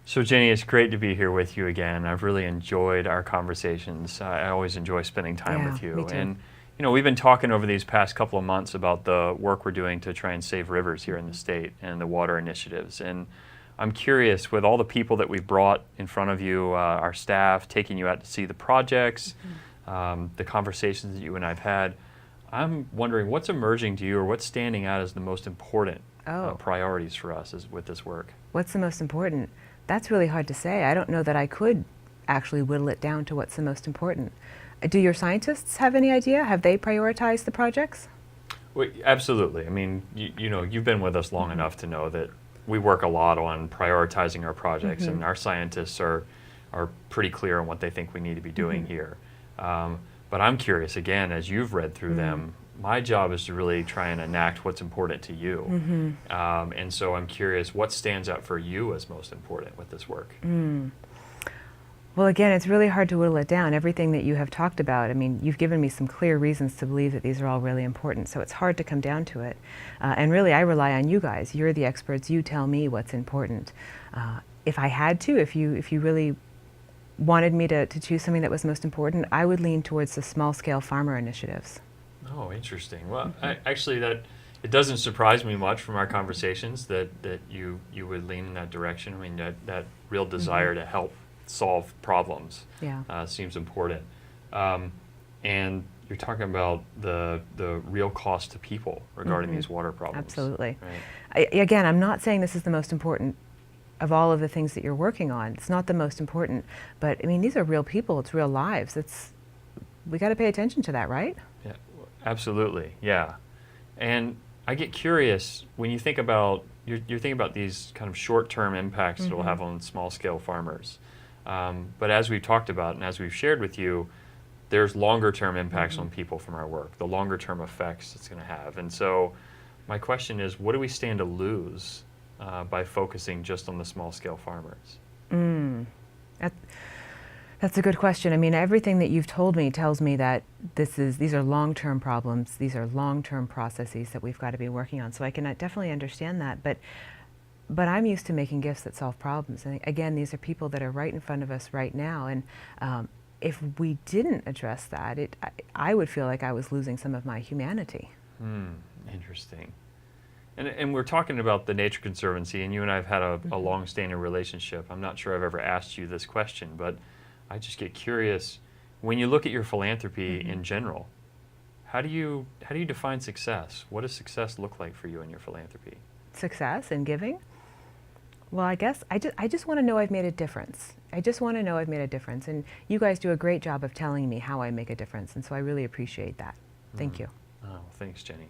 So Jenny, it's great to be here with you again. I've really enjoyed our conversations. I always enjoy spending time Yeah, with you. me too. And we've been talking over these past couple of months about the work we're doing to try and save rivers here in the state and the water initiatives. And I'm curious, with all the people that we've brought in front of you, our staff, taking you out to see the projects, the conversations that you and I've had, I'm wondering what's emerging to you or what's standing out as the most important priorities for us with this work? What's the most important? That's really hard to say. I don't know that I could actually whittle it down to what's the most important. Do your scientists have any idea? Have they prioritized the projects? Well, absolutely. I mean, you've been with us long enough to know that we work a lot on prioritizing our projects, and our scientists are pretty clear on what they think we need to be doing here. But I'm curious, again, as you've read through them, my job is to really try and enact what's important to you. And so I'm curious, what stands out for you as most important with this work? Well, again, it's really hard to whittle it down. Everything that you have talked about, I mean, you've given me some clear reasons to believe that these are all really important, so it's hard to come down to it. And really, I rely on you guys. You're the experts. You tell me what's important. If I had to, if you really wanted me to choose something that was most important, I would lean towards the small-scale farmer initiatives. Oh, interesting. Well, actually, it doesn't surprise me much from our conversations that you would lean in that direction. I mean, that real desire to help solve problems seems important. And you're talking about the real cost to people regarding these water problems. Absolutely. Right? Again, I'm not saying this is the most important of all of the things that you're working on. It's not the most important, but I mean, these are real people. It's real lives. We got to pay attention to that, right? Yeah, absolutely. Yeah. And I get curious when you think about you're thinking about these kind of short-term impacts that it'll have on small-scale farmers. But as we've talked about and as we've shared with you, there's longer-term impacts on people from our work, the longer-term effects it's going to have. And so my question is, what do we stand to lose by focusing just on the small-scale farmers? That's a good question. I mean, everything that you've told me tells me that these are long-term problems. These are long-term processes that we've got to be working on. So I can definitely understand that. But I'm used to making gifts that solve problems. And again, these are people that are right in front of us right now. And if we didn't address that, I would feel like I was losing some of my humanity. Interesting. And we're talking about the Nature Conservancy, and you and I have had a long-standing relationship. I'm not sure I've ever asked you this question, but I just get curious. When you look at your philanthropy in general, how do you define success? What does success look like for you in your philanthropy? Success in giving? Well, I guess I just want to know I've made a difference. I just want to know I've made a difference. And you guys do a great job of telling me how I make a difference. And so I really appreciate that. Thank you. Oh, thanks, Jenny.